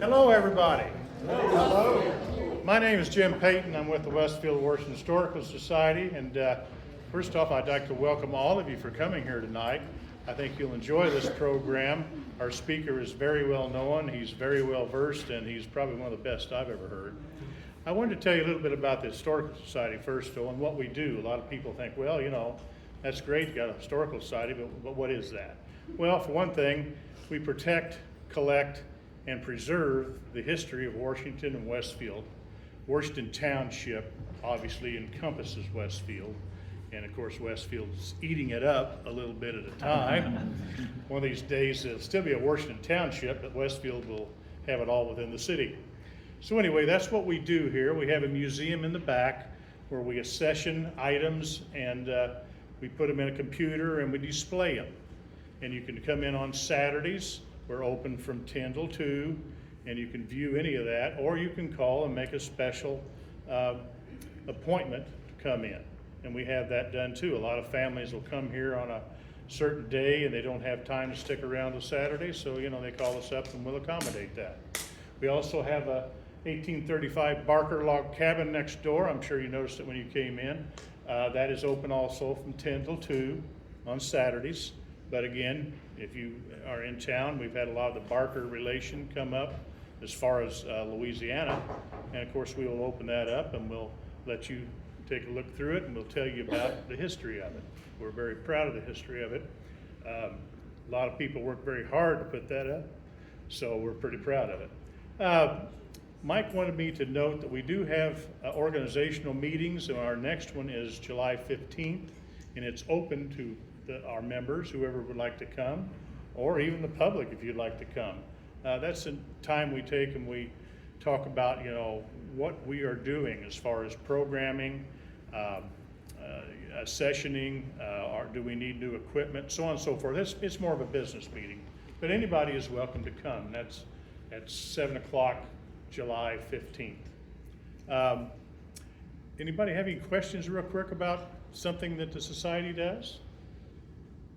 Hello, everybody. Hello. My name is Jim Peyton. I'm with the Westfield Washington Historical Society, and first off, I'd like to welcome all of you for coming here tonight. I think you'll enjoy this program. Our speaker is very well known, he's very well versed, and he's probably one of the best I've ever heard. I wanted to tell you a little bit about the Historical Society first, though, and what we do. A lot of people think, well, you know, that's great, you got a Historical Society, but what is that? Well, for one thing, we protect, collect, and preserve the history of Washington and Westfield. Washington Township obviously encompasses Westfield, and of course Westfield's eating it up a little bit at a time. One of these days it'll still be a Washington Township, but Westfield will have it all within the city. So anyway, that's what we do here. We have a museum in the back where we accession items, and we put them in a computer and we display them. And you can come in on Saturdays. We're open from 10 till 2, and you can view any of that, or you can call and make a special appointment to come in. And we have that done too. A lot of families will come here on a certain day and they don't have time to stick around to Saturday, so you know, they call us up and we'll accommodate that. We also have a 1835 Barker log cabin next door. I'm sure you noticed it when you came in. That is open also from 10 till 2 on Saturdays. But again, if you are in town, we've had a lot of the Barker relation come up as far as Louisiana. And of course, we will open that up and we'll let you take a look through it and we'll tell you about the history of it. We're very proud of the history of it. A lot of people work very hard to put that up, so we're pretty proud of it. Mike wanted me to note that we do have organizational meetings, and our next one is July 15th, and it's open to our members, whoever would like to come, or even the public if you'd like to come. That's the time we take and we talk about, you know, what we are doing as far as programming, sessioning, or do we need new equipment, so on and so forth. It's more of a business meeting, but anybody is welcome to come. That's at 7 o'clock, July 15th. Anybody have any questions real quick about something that the society does?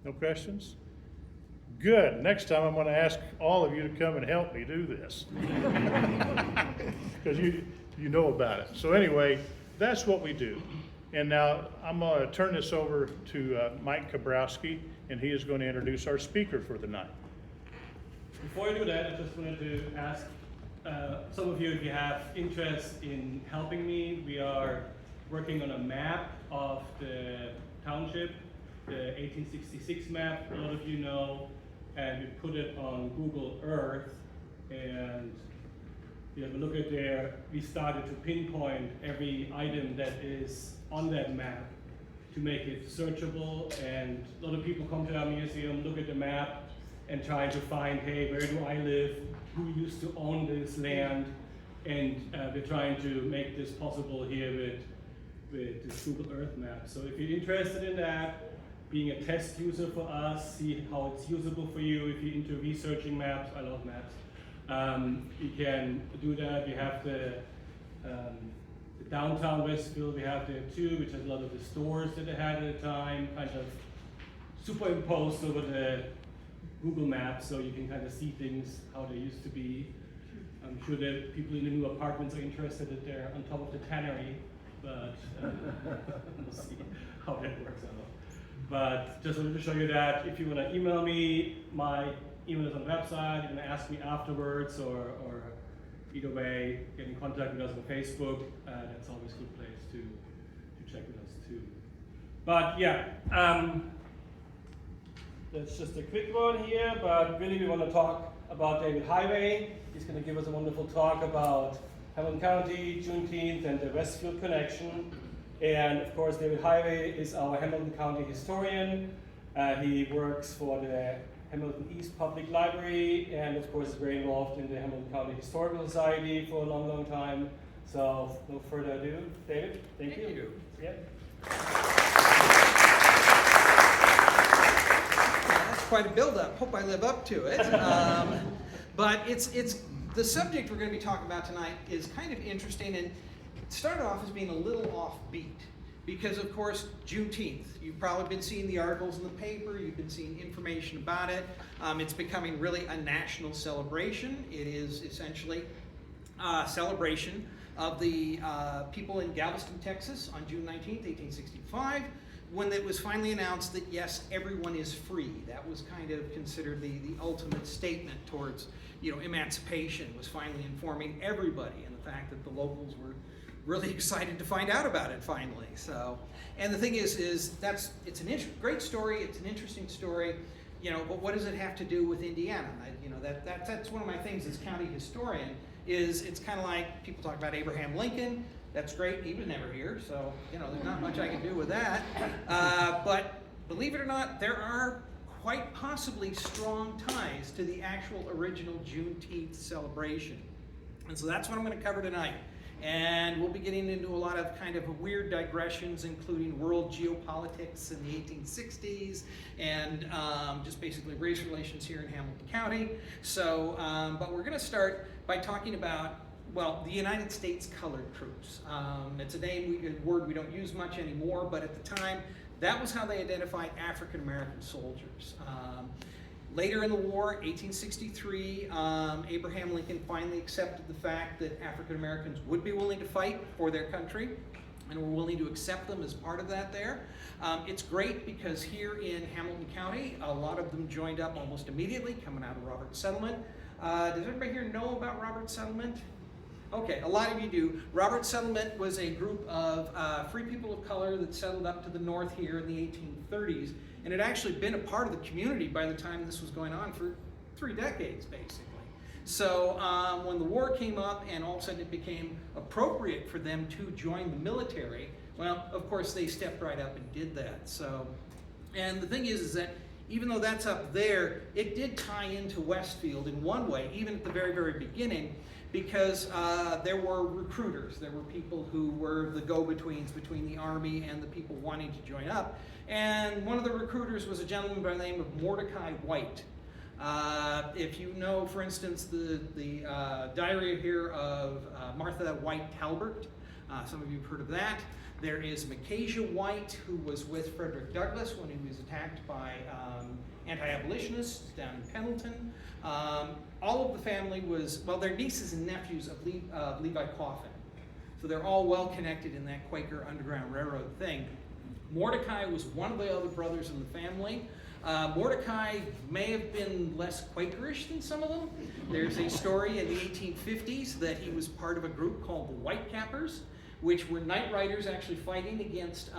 No questions? Good. Next time I'm going to ask all of you to come and help me do this. Because you know about it. So anyway, that's what we do. And now I'm going to turn this over to Mike Kobrowski, and he is going to introduce our speaker for the night. Before I do that, I just wanted to ask some of you if you have interest in helping me. We are working on a map of the township, the 1866 map, a lot of you know, and we put it on Google Earth, and you have a look at there. We started to pinpoint every item that is on that map to make it searchable, and a lot of people come to our museum, look at the map, and try to find, hey, where do I live? Who used to own this land? And we're trying to make this possible here with this Google Earth map. So if you're interested in that, being a test user for us, see how it's usable for you. If you're into researching maps, I love maps. You can do that. We have the downtown Westfield, we have there too, which has a lot of the stores that they had at the time, kind of superimposed over the Google Maps, so you can kind of see things how they used to be. I'm sure that people in the new apartments are interested that they're on top of the tannery, but we'll see how that works out. But just wanted to show you that. If you want to email me, my email is on the website. You can ask me afterwards, or either way, get in contact with us on Facebook. That's always a good place to check with us too. But yeah, that's just a quick one here, but really we want to talk about David Heighway. He's going to give us a wonderful talk about Hamilton County, Juneteenth, and the Westfield connection. And of course, David Heighway is our Hamilton County historian. He works for the Hamilton East Public Library, and of course is very involved in the Hamilton County Historical Society for a long, long time. So no further ado, David, thank you. Yeah. That's quite a build-up. Hope I live up to it. But it's the subject we're going to be talking about tonight is kind of interesting, and it started off as being a little offbeat. because of course, Juneteenth. You've probably been seeing the articles in the paper, you've been seeing information about it. It's becoming really a national celebration. It is essentially a celebration of the people in Galveston, Texas on June 19th, 1865, when it was finally announced that yes, everyone is free. That was kind of considered the ultimate statement towards, emancipation, was finally informing everybody, and the fact that the locals were really excited to find out about it finally. So, and the thing is it's a great story. It's an interesting story, but what does it have to do with Indiana? That's one of my things as county historian. It's kind of like people talk about Abraham Lincoln. That's great. He was never here, so there's not much I can do with that. But believe it or not, there are quite possibly strong ties to the actual original Juneteenth celebration, and so that's what I'm going to cover tonight. And we'll be getting into a lot of kind of weird digressions, including world geopolitics in the 1860s and just basically race relations here in Hamilton County. So, but we're going to start by talking about, the United States Colored Troops. It's a word we don't use much anymore, but at the time, that was how they identified African American soldiers. Later in the war, 1863, Abraham Lincoln finally accepted the fact that African Americans would be willing to fight for their country and were willing to accept them as part of that there. It's great because here in Hamilton County, a lot of them joined up almost immediately, coming out of Robert's Settlement. Does everybody here know about Robert's Settlement? Okay, a lot of you do. Robert's Settlement was a group of free people of color that settled up to the north here in the 1830s. And it had actually been a part of the community by the time this was going on for 3 decades, basically. So when the war came up and all of a sudden it became appropriate for them to join the military, well, of course they stepped right up and did that. So, and the thing is that even though that's up there, it did tie into Westfield in one way, even at the very, very beginning, because there were recruiters. There were people who were the go-betweens between the Army and the people wanting to join up. And one of the recruiters was a gentleman by the name of Mordecai White. If you know, for instance, the diary here of Martha White Talbert, some of you have heard of that. There is Micaiah White, who was with Frederick Douglass when he was attacked by anti-abolitionists down in Pendleton. All of the family was, they're nieces and nephews of Levi Coffin. So they're all well connected in that Quaker Underground Railroad thing. Mordecai was one of the other brothers in the family. Mordecai may have been less Quakerish than some of them. There's a story in the 1850s that he was part of a group called the Whitecappers, which were night riders actually fighting against,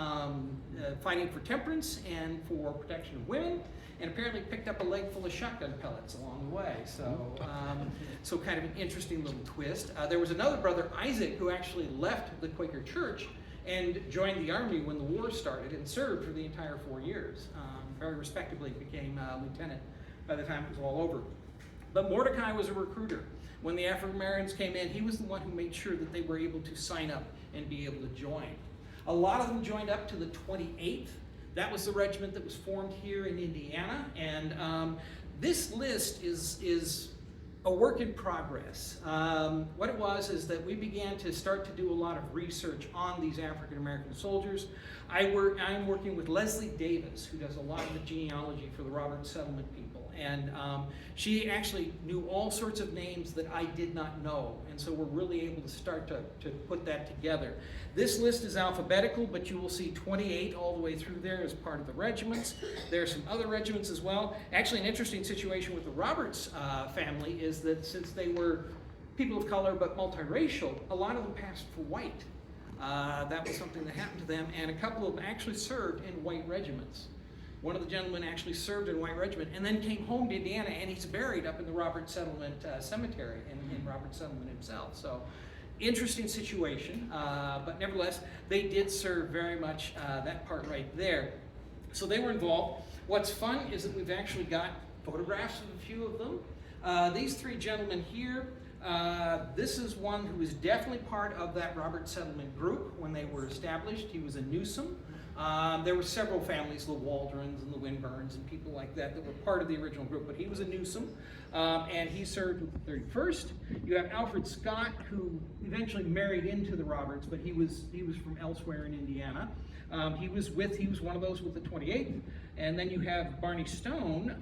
fighting for temperance and for protection of women, and apparently picked up a leg full of shotgun pellets along the way. So, so kind of an interesting little twist. There was another brother, Isaac, who actually left the Quaker Church and joined the Army when the war started and served for the entire 4 years. Very respectably became a lieutenant by the time it was all over. But Mordecai was a recruiter. When the African Americans came in, he was the one who made sure that they were able to sign up and be able to join. A lot of them joined up to the 28th. That was the regiment that was formed here in Indiana. And this list is a work in progress. What it was is that we began to start to do a lot of research on these African American soldiers. I'm working with Leslie Davis, who does a lot of the genealogy for the Roberts Settlement people. And she actually knew all sorts of names that I did not know. And so we're really able to start to put that together. This list is alphabetical, but you will see 28 all the way through there as part of the regiments. There are some other regiments as well. Actually, an interesting situation with the Roberts family is that since they were people of color but multiracial, a lot of them passed for white. That was something that happened to them, and a couple of them actually served in white regiments. One of the gentlemen actually served in White Regiment and then came home to Indiana, and he's buried up in the Roberts Settlement Cemetery in Roberts Settlement himself. So, interesting situation, but nevertheless, they did serve very much that part right there. So they were involved. What's fun is that we've actually got photographs of a few of them. These 3 gentlemen here, this is one who was definitely part of that Roberts Settlement group when they were established. He was a Newsom. There were several families, the Waldrons and the Winburns and people like that were part of the original group, but he was a Newsom, and he served with the 31st. You have Alfred Scott, who eventually married into the Roberts, but he was from elsewhere in Indiana. He was one of those with the 28th. And then you have Barney Stone.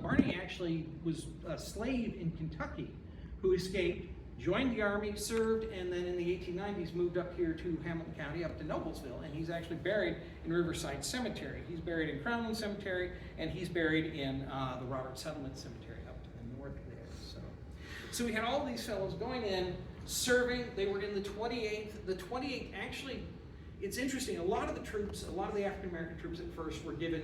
Barney actually was a slave in Kentucky who escaped, joined the Army, served, and then in the 1890s moved up here to Hamilton County, up to Noblesville, and he's actually buried in Riverside Cemetery. He's buried in Crownland Cemetery, and he's buried in the Robert Settlement Cemetery up to the north there. So we had all these fellows going in, serving. They were in the 28th. The 28th actually, it's interesting, a lot of the troops, a lot of the African-American troops at first were given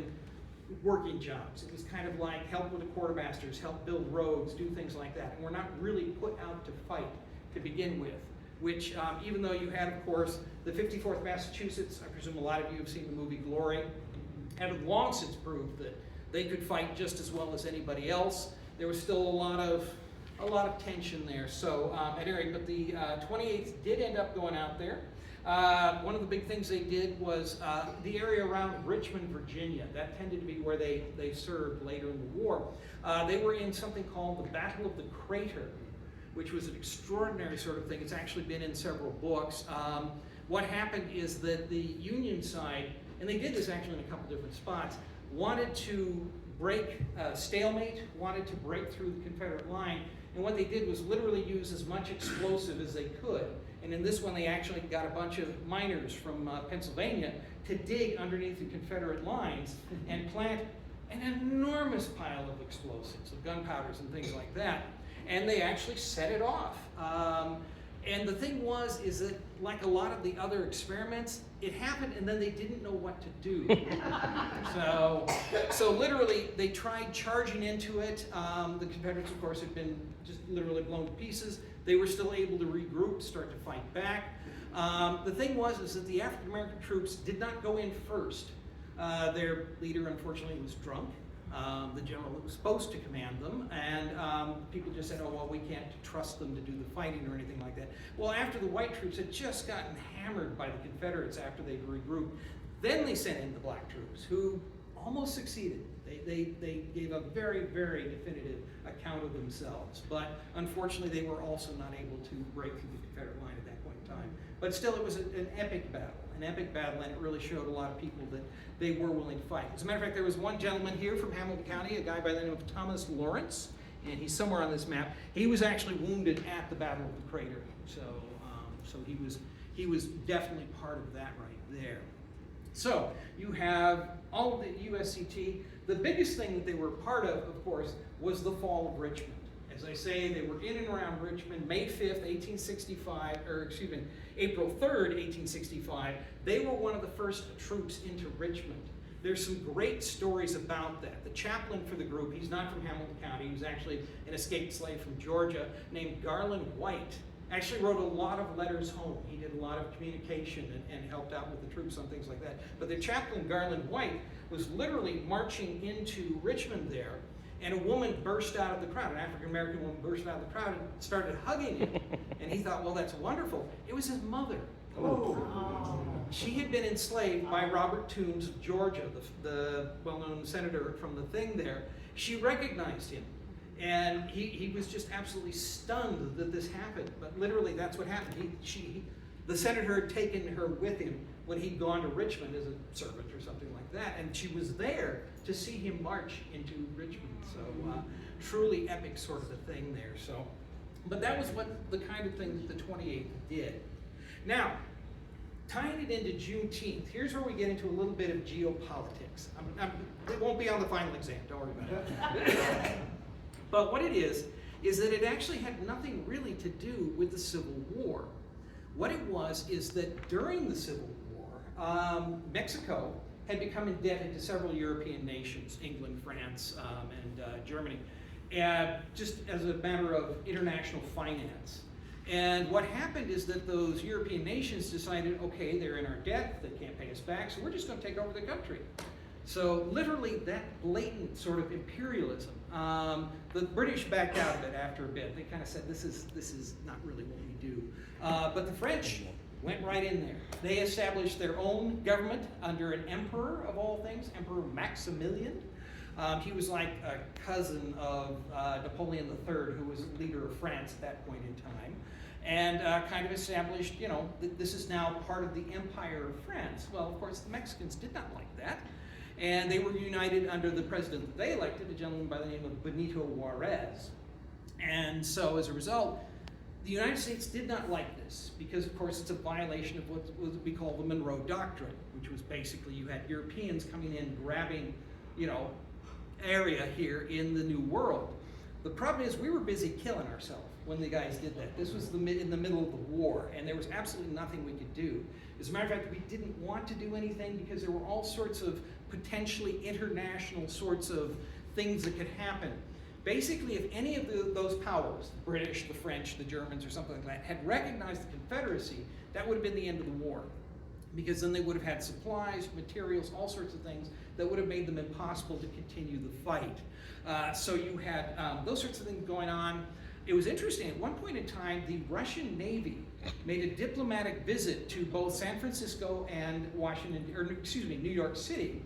working jobs. It was kind of like help with the quartermasters, help build roads, do things like that. And we're not really put out to fight to begin with, which even though you had, of course, the 54th Massachusetts, I presume a lot of you have seen the movie Glory, had long since proved that they could fight just as well as anybody else. There was still a lot of tension there. So at any rate, but the 28th did end up going out there. One of the big things they did was the area around Richmond, Virginia. That tended to be where they served later in the war. They were in something called the Battle of the Curator, which was an extraordinary sort of thing. It's actually been in several books. What happened is that the Union side, and they did this actually in a couple different spots, wanted to break stalemate, wanted to break through the Confederate line, and what they did was literally use as much explosive as they could. And in this one, they actually got a bunch of miners from Pennsylvania to dig underneath the Confederate lines and plant an enormous pile of explosives, of gunpowders and things like that. And they actually set it off. And the thing is that like a lot of the other experiments, it happened and then they didn't know what to do. So literally they tried charging into it. The Confederates, of course, had been just literally blown to pieces. They were still able to regroup, start to fight back. The thing is that the African American troops did not go in first. Their leader, unfortunately, was drunk. The general that was supposed to command them, and people just said, oh, well, we can't trust them to do the fighting or anything like that. Well, after the white troops had just gotten hammered by the Confederates after they regrouped, then they sent in the black troops, who almost succeeded. They gave a very, very definitive account of themselves, but unfortunately they were also not able to break through the Confederate line at that point in time. But still, it was an epic battle, and it really showed a lot of people that they were willing to fight. As a matter of fact, there was one gentleman here from Hamilton County, a guy by the name of Thomas Lawrence, and he's somewhere on this map. He was actually wounded at the Battle of the Crater, so he was definitely part of that right there. So you have all of the USCT. The biggest thing that they were part of course, was the fall of Richmond. As I say, they were in and around Richmond, May 5th, 1865, April 3rd, 1865. They were one of the first troops into Richmond. There's some great stories about that. The chaplain for the group, he's not from Hamilton County, he was actually an escaped slave from Georgia, named Garland White, actually wrote a lot of letters home. He did a lot of communication and helped out with the troops on things like that. But the chaplain, Garland White, was literally marching into Richmond there, and a woman burst out of the crowd, an African-American woman burst out of the crowd and started hugging him. And he thought, well, that's wonderful. It was his mother. Oh. She had been enslaved by Robert Toombs of Georgia, the well-known senator from the thing there. She recognized him. And he was just absolutely stunned that this happened. But literally, that's what happened. The senator had taken her with him when he'd gone to Richmond as a servant or something like that. And she was there to see him march into Richmond. So truly epic sort of a thing there. So, but that was what the kind of thing that the 28th did. Now, tying it into Juneteenth, here's where we get into a little bit of geopolitics. It won't be on the final exam, don't worry about it. But what it is that it actually had nothing really to do with the Civil War. What it was is that during the Civil War, Mexico had become indebted to several European nations, England, France, and Germany, just as a matter of international finance. And what happened is that those European nations decided, okay, they're in our debt, they can't pay us back, so we're just going to take over the country. So literally that blatant sort of imperialism. The British backed out of it after a bit. They kind of said, this is not really what we do. But the French went right in there. They established their own government under an emperor of all things, Emperor Maximilian. He was like a cousin of Napoleon III, who was leader of France at that point in time. and kind of established, that this is now part of the Empire of France. Well, of course, the Mexicans did not like that, and they were united under the president that they elected, a gentleman by the name of Benito Juarez. And so, as a result, the United States did not like this because, of course, it's a violation of what we call the Monroe Doctrine, which was basically you had Europeans coming in, grabbing, area here in the New World. The problem is we were busy killing ourselves when the guys did that. This was in the middle of the war, and there was absolutely nothing we could do. As a matter of fact, we didn't want to do anything because there were all sorts of potentially international sorts of things that could happen. Basically, if any of those powers, the British, the French, the Germans, or something like that, had recognized the Confederacy, that would have been the end of the war. Because then they would have had supplies, materials, all sorts of things that would have made them impossible to continue the fight. So you had those sorts of things going on. It was interesting, at one point in time, the Russian Navy made a diplomatic visit to both San Francisco and New York City.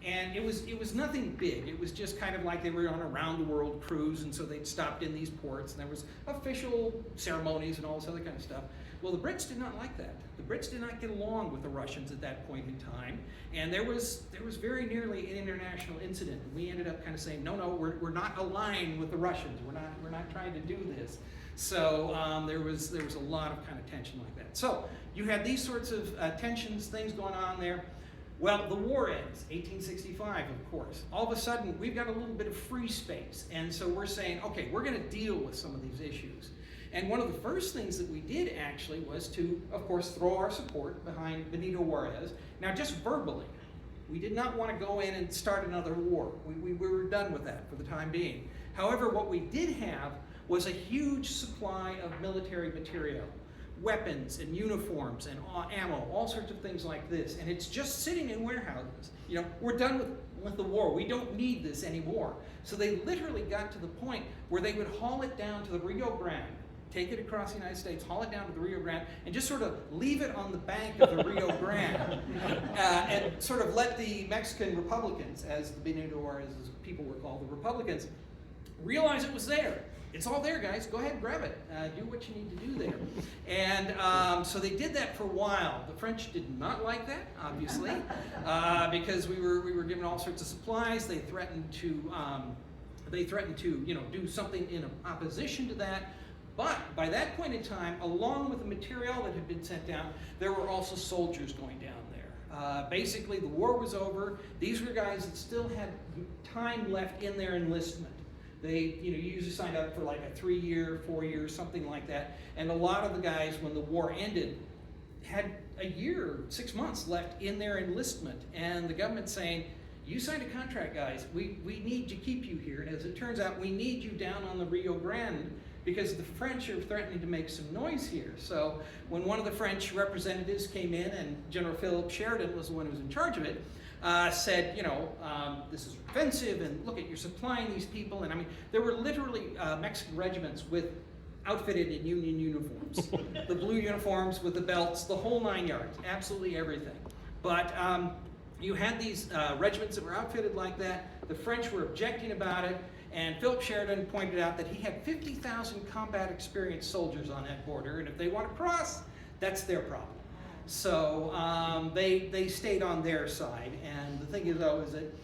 And it was nothing big. It was just kind of like they were on a round-the-world cruise, and so they'd stopped in these ports, and there was official ceremonies and all this other kind of stuff. Well, the Brits did not like that. The Brits did not get along with the Russians at that point in time, and there was very nearly an international incident. And we ended up kind of saying, no, we're not aligned with the Russians. We're not trying to do this. So there was a lot of kind of tension like that. So you had these sorts of tensions, things going on there. Well, the war ends, 1865, of course. All of a sudden, we've got a little bit of free space. And so we're saying, okay, we're going to deal with some of these issues. And one of the first things that we did actually was to, of course, throw our support behind Benito Juarez. Now, just verbally, we did not want to go in and start another war. We were done with that for the time being. However, what we did have was a huge supply of military material. Weapons and uniforms and ammo, all sorts of things like this, and it's just sitting in warehouses. We're done with the war. We don't need this anymore. So they literally got to the point where they would haul it down to the Rio Grande, take it across the United States, haul it down to the Rio Grande, and just sort of leave it on the bank of the Rio Grande, and sort of let the Mexican Republicans, as the Benito Juarez's people were called, the Republicans, realize it was there. It's all there, guys. Go ahead and grab it. Do what you need to do there. And so they did that for a while. The French did not like that, obviously, because we were given all sorts of supplies. They threatened to do something in opposition to that. But by that point in time, along with the material that had been sent down, there were also soldiers going down there. Basically, the war was over. These were guys that still had time left in their enlistment. They, you usually signed up for like a 3-year, 4-year, something like that. And a lot of the guys, when the war ended, had a year, 6 months left in their enlistment. And the government saying, you signed a contract, guys. We need to keep you here. And as it turns out, we need you down on the Rio Grande because the French are threatening to make some noise here. So when one of the French representatives came in, and General Philip Sheridan was the one who was in charge of it, said, this is offensive, and look at, you're supplying these people. And I mean, there were literally Mexican regiments outfitted in Union uniforms. The blue uniforms with the belts, the whole 9 yards, absolutely everything. But you had these regiments that were outfitted like that. The French were objecting about it, and Philip Sheridan pointed out that he had 50,000 combat experienced soldiers on that border, and if they want to cross, that's their problem. So they stayed on their side, and the thing is, though, is that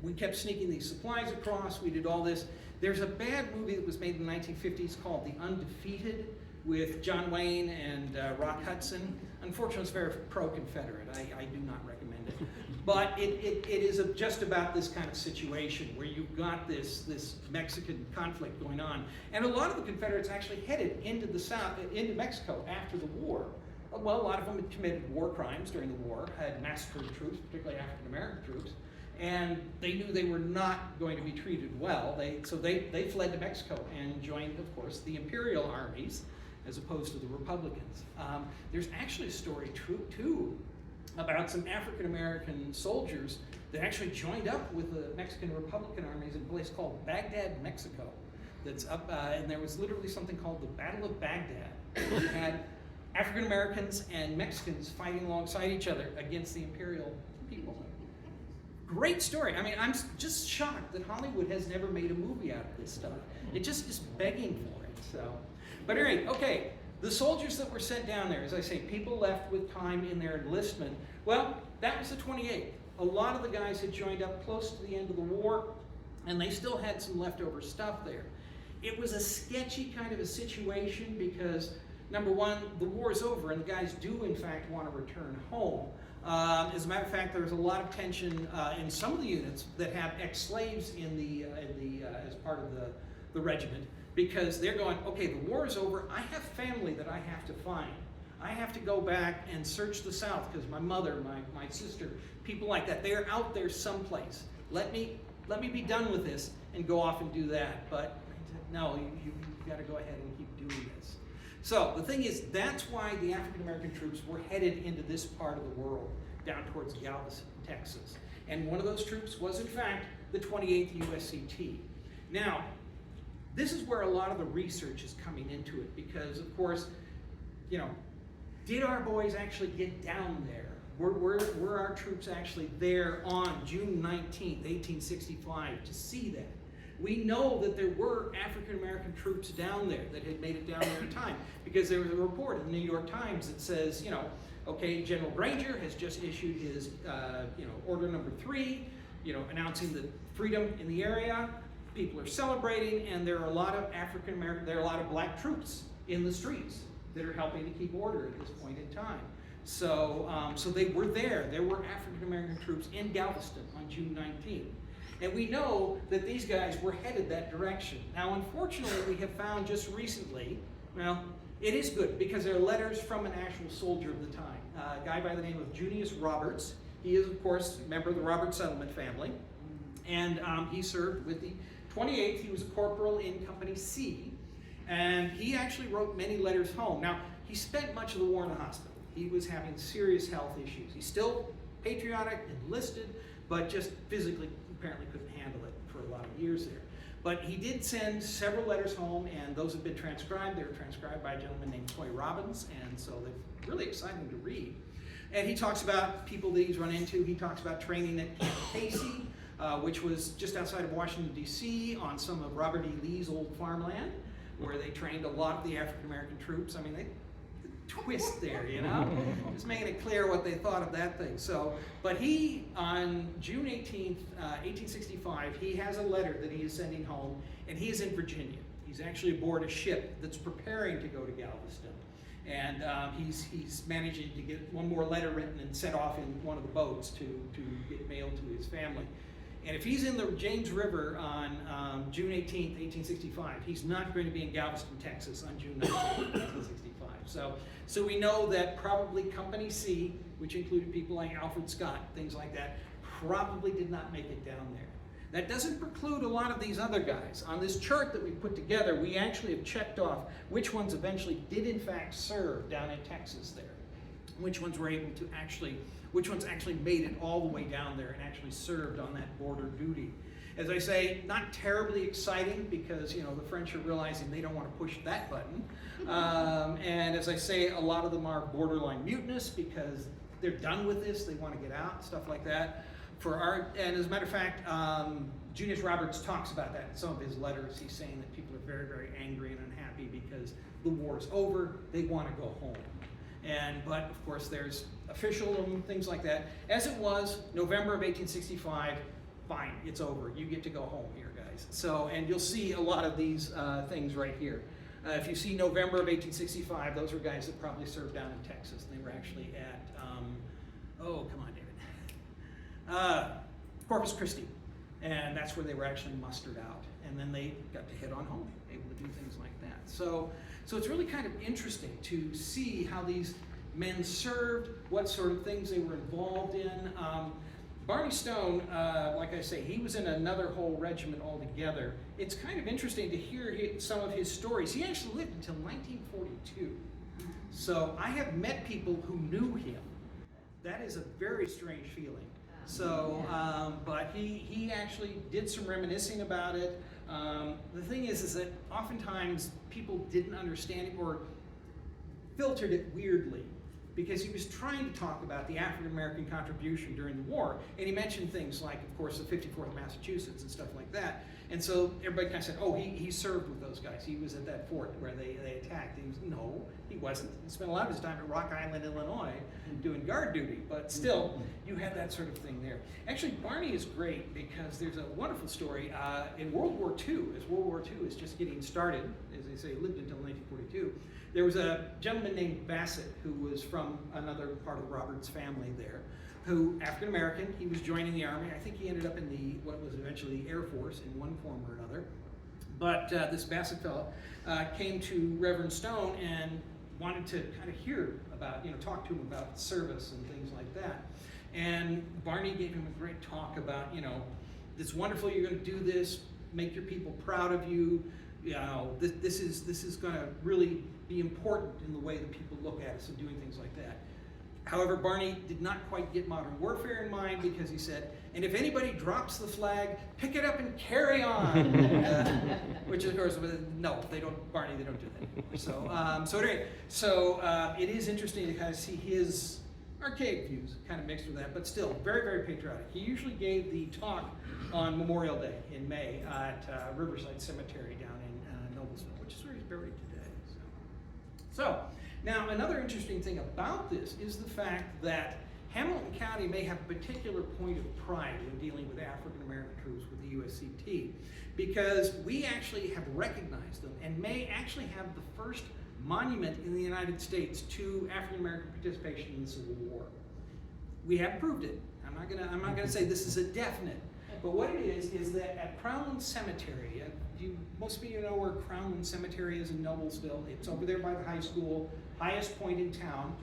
we kept sneaking these supplies across. We did all this. There's a bad movie that was made in the 1950s called The Undefeated with John Wayne and Rock Hudson. Unfortunately, it's very pro-Confederate. I do not recommend it. But it is just about this kind of situation where you've got this Mexican conflict going on. And a lot of the Confederates actually headed into into Mexico after the war. Well, a lot of them had committed war crimes during the war, had massacred troops, particularly African-American troops, and they knew they were not going to be treated well. So they fled to Mexico and joined, of course, the imperial armies as opposed to the Republicans. There's actually a story, too, about some African-American soldiers that actually joined up with the Mexican Republican armies in a place called Baghdad, Mexico. That's up, and there was literally something called the Battle of Baghdad. You had African Americans and Mexicans fighting alongside each other against the imperial people. Great story. I mean, I'm just shocked that Hollywood has never made a movie out of this stuff. It just is begging for it. So, but anyway, okay. The soldiers that were sent down there, as I say, people left with time in their enlistment. Well, that was the 28th. A lot of the guys had joined up close to the end of the war, and they still had some leftover stuff there. It was a sketchy kind of a situation because, number one, the war is over, and the guys do, in fact, want to return home. As a matter of fact, there was a lot of tension in some of the units that have ex-slaves as part of the regiment, because they're going, okay, the war is over, I have family that I have to find. I have to go back and search the South because my mother, my sister, people like that, they're out there someplace. Let me be done with this and go off and do that. But no, you've got to go ahead and keep doing this. So the thing is, that's why the African American troops were headed into this part of the world, down towards Galveston, Texas. And one of those troops was, in fact, the 28th USCT. Now, this is where a lot of the research is coming into it because, of course, you know, did our boys actually get down there? Were our troops actually there on June 19th, 1865 to see that? We know that there were African American troops down there that had made it down there in time because there was a report in the New York Times that says, you know, okay, General Granger has just issued his, order number 3, announcing the freedom in the area. People are celebrating, and there are a lot of African American, there are a lot of black troops in the streets that are helping to keep order at this point in time. So, so they were there. There were African American troops in Galveston on June 19th. And we know that these guys were headed that direction. Now, unfortunately, we have found just recently, well, it is good because there are letters from an actual soldier of the time, a guy by the name of Junius Roberts. He is, of course, a member of the Roberts settlement family. And he served with the 28th. He was a corporal in Company C. And he actually wrote many letters home. Now, he spent much of the war in the hospital. He was having serious health issues. He's still patriotic, enlisted, but just physically apparently couldn't handle it for a lot of years there. But he did send several letters home, and those have been transcribed. They were transcribed by a gentleman named Toy Robbins, and so they're really exciting to read. And he talks about people that he's run into. He talks about training at Camp Casey, which was just outside of Washington, D.C., on some of Robert E. Lee's old farmland, where they trained a lot of the African-American troops. I mean, they twist there, just making it clear what they thought of that thing. So, but he, on June 18th, 1865, he has a letter that he is sending home, and he is in Virginia. He's actually aboard a ship that's preparing to go to Galveston. And he's managing to get one more letter written and sent off in one of the boats to get mailed to his family. And if he's in the James River on June 18th, 1865, he's not going to be in Galveston, Texas on June 19th, 1865. So we know that probably Company C, which included people like Alfred Scott, things like that, probably did not make it down there. That doesn't preclude a lot of these other guys. On this chart that we put together, we actually have checked off which ones eventually did in fact serve down in Texas there. Which ones were able to which ones actually made it all the way down there and actually served on that border duty. As I say, not terribly exciting because, the French are realizing they don't want to push that button. And as I say, a lot of them are borderline mutinous because they're done with this, they want to get out, stuff like that. And as a matter of fact, Junius Roberts talks about that in some of his letters. He's saying that people are very, very angry and unhappy because the war is over, they want to go home. But of course there's official and things like that. As it was, November of 1865, fine, it's over. You get to go home here, guys. So, and you'll see a lot of these things right here. If you see November of 1865, those were guys that probably served down in Texas. They were actually at, oh, come on, David. Corpus Christi. And that's where they were actually mustered out. And then they got to head on home, able to do things like that. So it's really kind of interesting to see how these men served, what sort of things they were involved in. Barney Stone, like I say, he was in another whole regiment altogether. It's kind of interesting to hear some of his stories. He actually lived until 1942. So I have met people who knew him. That is a very strange feeling. So, but he actually did some reminiscing about it. The thing is that oftentimes people didn't understand it or filtered it weirdly because he was trying to talk about the African American contribution during the war, and he mentioned things like, of course, the 54th Massachusetts and stuff like that. And so everybody kind of said, oh, he served with those guys. He was at that fort where they attacked. No, he wasn't. He spent a lot of his time at Rock Island, Illinois, doing guard duty. But still, you had that sort of thing there. Actually, Barney is great because there's a wonderful story. In World War II, as World War II is just getting started, as they say, lived until 1942, there was a gentleman named Bassett who was from another part of Robert's family there, who, African American, he was joining the Army. I think he ended up in what was eventually the Air Force in one form or another. But this Bassett fellow came to Reverend Stone and wanted to kind of hear about, talk to him about service and things like that. And Barney gave him a great talk about, it's wonderful you're going to do this, make your people proud of you. This is going to really be important in the way that people look at us and doing things like that. However, Barney did not quite get modern warfare in mind because he said, and if anybody drops the flag, pick it up and carry on. Which of course, no, they don't, Barney, they don't do that anymore. So it is interesting to kind of see his archaic views kind of mixed with that, but still very, very patriotic. He usually gave the talk on Memorial Day in May at Riverside Cemetery down in Noblesville, which is where he's buried today. So now another interesting thing about this is the fact that Hamilton County may have a particular point of pride when dealing with African American troops with the USCT, because we actually have recognized them and may actually have the first monument in the United States to African American participation in the Civil War. We have proved it. I'm not gonna say this is a definite, but what it is that at Crownland Cemetery, most of you know where Crownland Cemetery is in Noblesville. It's over there by the high school, highest point in town.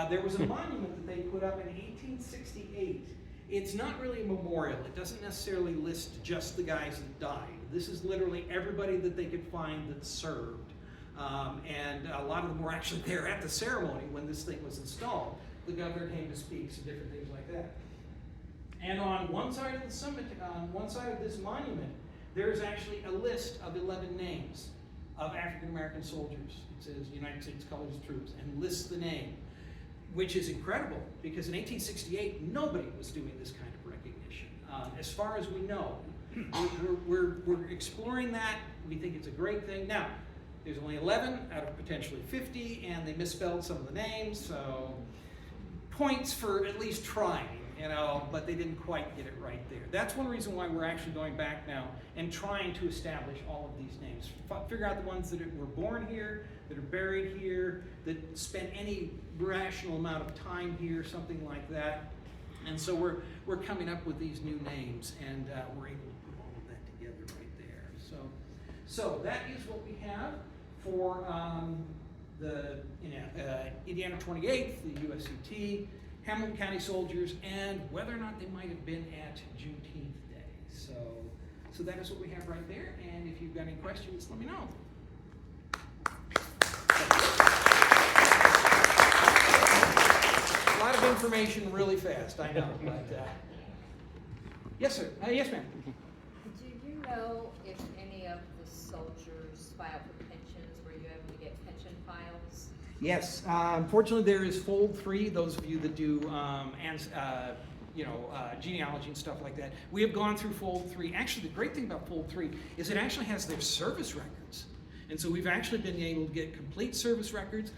There was a monument that they put up in 1868. It's not really a memorial. It doesn't necessarily list just the guys that died. This is literally everybody that they could find that served. And a lot of them were actually there at the ceremony when this thing was installed. The governor came to speak, some different things like that. And on one side of the cemetery, on one side of this monument, there is actually a list of 11 names of African American soldiers. It says United States Colored Troops and lists the name, which is incredible because in 1868 nobody was doing this kind of recognition. As far as we know, we're exploring that. We think it's a great thing. Now, there's only 11 out of potentially 50, and they misspelled some of the names, so points for at least trying. But they didn't quite get it right there. That's one reason why we're actually going back now and trying to establish all of these names. Figure out the ones that were born here, that are buried here, that spent any rational amount of time here, something like that. And so we're coming up with these new names, and we're able to put all of that together right there. So that is what we have for the Indiana 28th, the USCT, Hamilton County soldiers, and whether or not they might have been at Juneteenth Day. So that is what we have right there, and if you've got any questions, let me know. A lot of information really fast, I know, but yes, sir. Yes, ma'am. Do you know if any of the soldiers file for pensions? Were you able to get pension files? Yes, unfortunately there is Fold 3, those of you that do genealogy and stuff like that. We have gone through Fold 3. Actually, the great thing about Fold 3 is it actually has their service records. And so we've actually been able to get complete service records.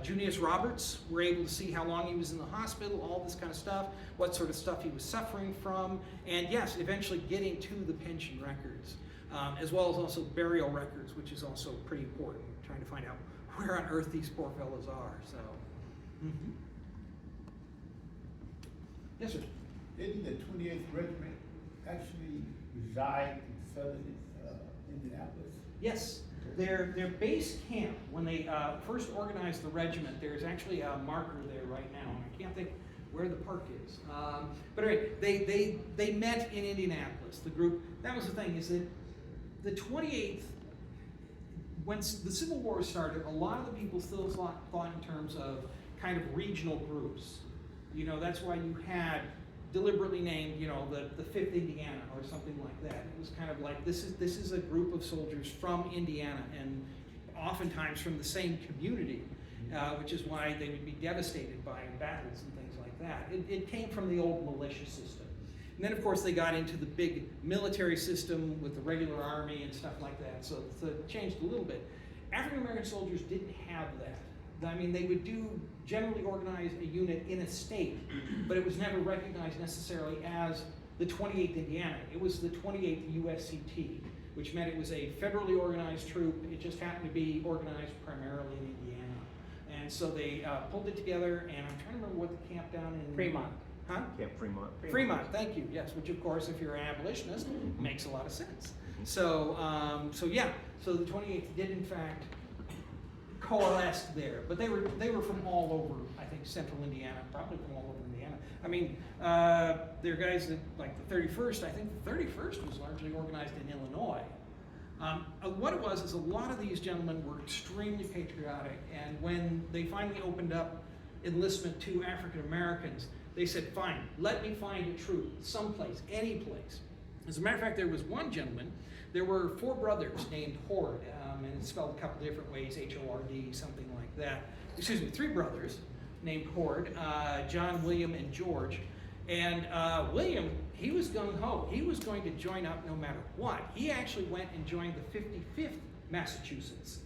Junius Roberts, we're able to see how long he was in the hospital, all this kind of stuff, what sort of stuff he was suffering from, and yes, eventually getting to the pension records, as well as also burial records, which is also pretty important, trying to find out where on earth these poor fellows are. So, yes, sir. Didn't the 28th Regiment actually reside in southern Indianapolis? Yes, their base camp, when they first organized the regiment, there's actually a marker there right now, and I can't think where the park is. But anyway, they met in Indianapolis, the group. That was the thing, is that the 28th, when the Civil War started, a lot of the people still thought in terms of kind of regional groups. That's why you had deliberately named, the 5th Indiana or something like that. It was kind of like, this is a group of soldiers from Indiana, and oftentimes from the same community, which is why they would be devastated by battles and things like that. It came from the old militia system. And then, of course, they got into the big military system with the regular army and stuff like that, so it changed a little bit. African American soldiers didn't have that. I mean, they would generally organize a unit in a state, but it was never recognized necessarily as the 28th Indiana. It was the 28th USCT, which meant it was a federally organized troop. It just happened to be organized primarily in Indiana. And so they pulled it together, and I'm trying to remember what the camp down in... Fremont. Huh? Camp Fremont. Fremont, thank you, yes, which of course, if you're an abolitionist, makes a lot of sense. So, so the 28th did in fact coalesce there, but they were from all over, I think, central Indiana, probably from all over Indiana. I mean, there are guys that, like the 31st, I think the 31st was largely organized in Illinois. What it was is a lot of these gentlemen were extremely patriotic, and when they finally opened up enlistment to African Americans, they said, fine, let me find a troop, someplace, any place. As a matter of fact, there was one gentleman, there were 4 brothers named Horde, and it's spelled a couple different ways, H-O-R-D, something like that. Excuse me, 3 brothers named Horde, John, William, and George. And William, he was gung-ho. He was going to join up no matter what. He actually went and joined the 55th Massachusetts,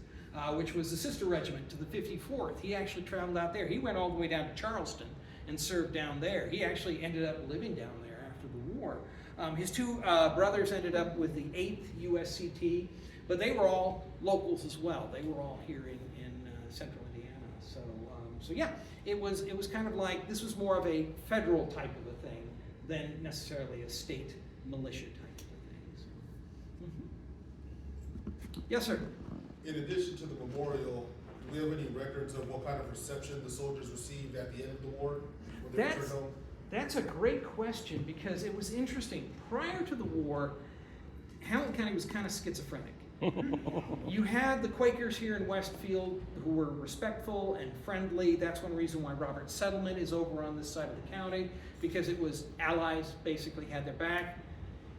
which was the sister regiment to the 54th. He actually traveled out there. He went all the way down to Charleston and served down there. He actually ended up living down there after the war. His 2 brothers ended up with the 8th USCT, but they were all locals as well. They were all here in central Indiana. So yeah, it was kind of like, this was more of a federal type of a thing than necessarily a state militia type of a thing. So. Yes, sir. In addition to the memorial, do we have any records of what kind of reception the soldiers received at the end of the war when they returned home? That's a great question, because it was interesting. Prior to the war, Hamilton County was kind of schizophrenic. You had the Quakers here in Westfield who were respectful and friendly. That's one reason why Robert's settlement is over on this side of the county, because it was allies basically had their back.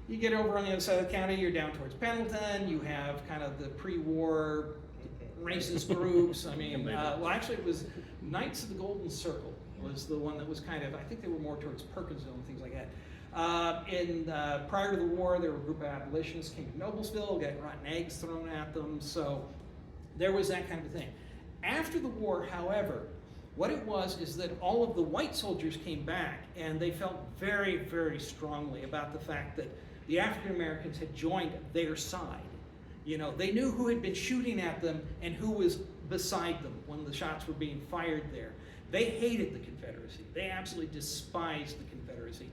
You get over on the other side of the county, you're down towards Pendleton, you have kind of the pre-war racist groups. I mean, well, actually it was Knights of the Golden Circle was the one that was kind of, I think they were more towards Perkinsville and things like that. Prior to the war, there were a group of abolitionists came to Noblesville, got rotten eggs thrown at them, so there was that kind of a thing. After the war, however, what it was is that all of the white soldiers came back, and they felt very, very strongly about the fact that the African Americans had joined their side. You know, they knew who had been shooting at them and who was beside them when the shots were being fired there. They hated the Confederacy. They absolutely despised the Confederacy.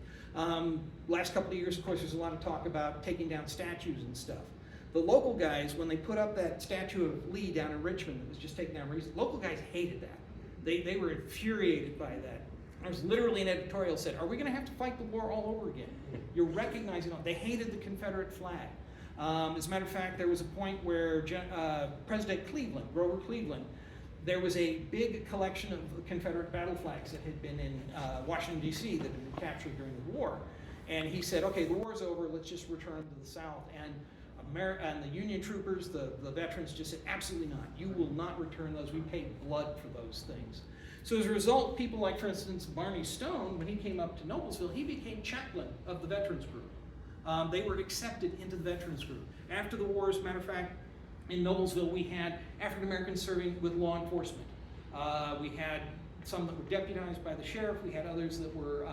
Last couple of years, of course, there's a lot of talk about taking down statues and stuff. The local guys, when they put up that statue of Lee down in Richmond that was just taken down recently, local guys hated that. They were infuriated by that. There was literally an editorial said, are we going to have to fight the war all over again? You're recognizing it. They hated the Confederate flag. As a matter of fact, there was a point where President Cleveland, Grover Cleveland, there was a big collection of Confederate battle flags that had been in Washington, D.C. that had been captured during the war. And he said, okay, the war's over, let's just return them to the South. And the Union troopers, the veterans just said, absolutely not. You will not return those. We paid blood for those things. So as a result, people like, for instance, Barney Stone, when he came up to Noblesville, he became chaplain of the veterans group. They were accepted into the veterans group. After the war, as a matter of fact, in Noblesville, we had African Americans serving with law enforcement. We had some that were deputized by the sheriff. We had others that were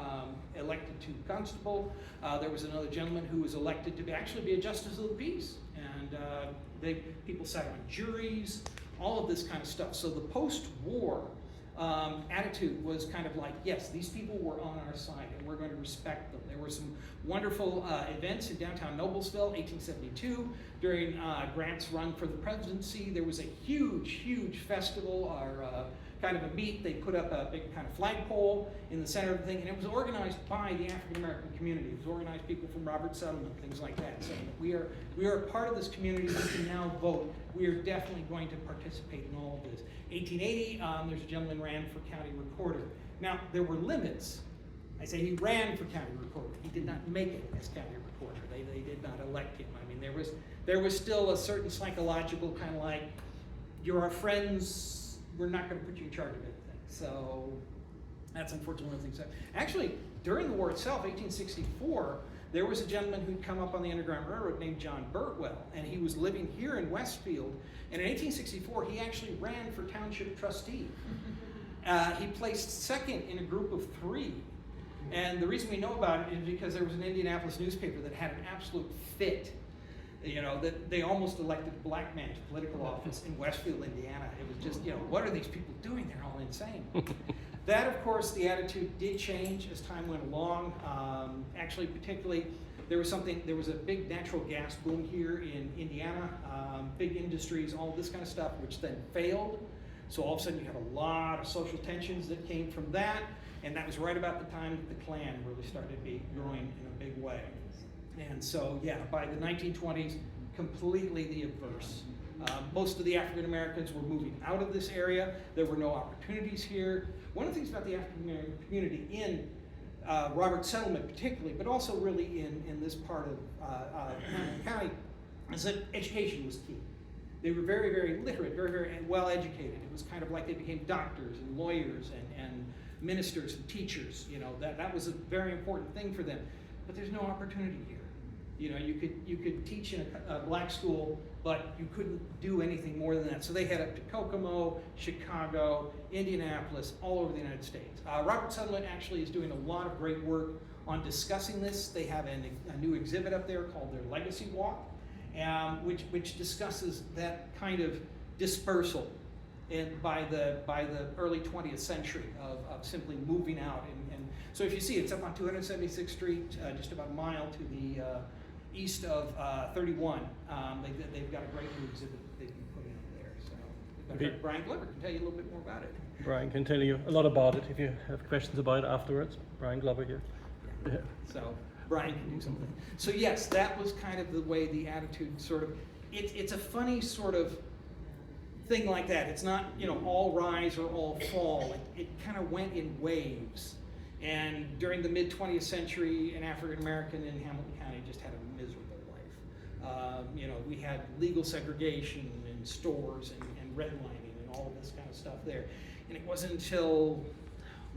elected to constable. There was another gentleman who was elected to actually be a justice of the peace. And people sat on juries, all of this kind of stuff. So the post-war attitude was kind of like, yes, these people were on our side and we're going to respect them. There were some wonderful events in downtown Noblesville, 1872, during Grant's run for the presidency. There was a huge, huge festival, or kind of a meet. They put up a big kind of flagpole in the center of the thing, and it was organized by the African American community. It was organized people from Robert's settlement, things like that, saying that we are a part of this community. We can now vote. We are definitely going to participate in all of this. 1880, there's a gentleman ran for county recorder. Now, there were limits. I say he ran for county recorder. He did not make it as county recorder. They did not elect him. I mean, there was still a certain psychological kind of like, you're our friends, we're not going to put you in charge of anything. So that's unfortunately one of the things. Actually, during the war itself, 1864, there was a gentleman who'd come up on the Underground Railroad named John Burtwell, and he was living here in Westfield. And in 1864, he actually ran for township trustee. He placed second in a group of 3. And the reason we know about it is because there was an Indianapolis newspaper that had an absolute fit. You know, that they almost elected a black man to political office in Westfield, Indiana. It was just, you know, what are these people doing? They're all insane. That, of course, the attitude did change as time went along. Actually, particularly, there was a big natural gas boom here in Indiana, big industries, all this kind of stuff, which then failed. So all of a sudden you have a lot of social tensions that came from that, and that was right about the time that the Klan really started to be growing in a big way. And so, yeah, by the 1920s, completely the adverse. Most of the African Americans were moving out of this area. There were no opportunities here. One of the things about the African American community in Roberts Settlement particularly, but also really in this part of Hamilton County, is that education was key. They were very, very literate, very, very well educated. It was kind of like they became doctors and lawyers and ministers and teachers. You know, that was a very important thing for them. But there's no opportunity here. You know, you could teach in a black school, but you couldn't do anything more than that. So they head up to Kokomo, Chicago, Indianapolis, all over the United States. Roberts Settlement actually is doing a lot of great work on discussing this. They have a new exhibit up there called their Legacy Walk, which discusses that kind of dispersal by the early 20th century of simply moving out. And so if you see, it's up on 276th Street, just about a mile to the east of 31. They've got a great new exhibit that they've been putting up there. So Brian Glover can tell you a little bit more about it. Brian can tell you a lot about it if you have questions about it afterwards. Brian Glover here. Yeah. So Brian can do something. So yes, that was kind of the way the attitude sort of, it's a funny sort of thing like that. It's not, you know, all rise or all fall. It kind of went in waves. And during the mid-20th century, an African American in Hamilton County just had a miserable life. You know, we had legal segregation in stores and redlining and all of this kind of stuff there. And it wasn't until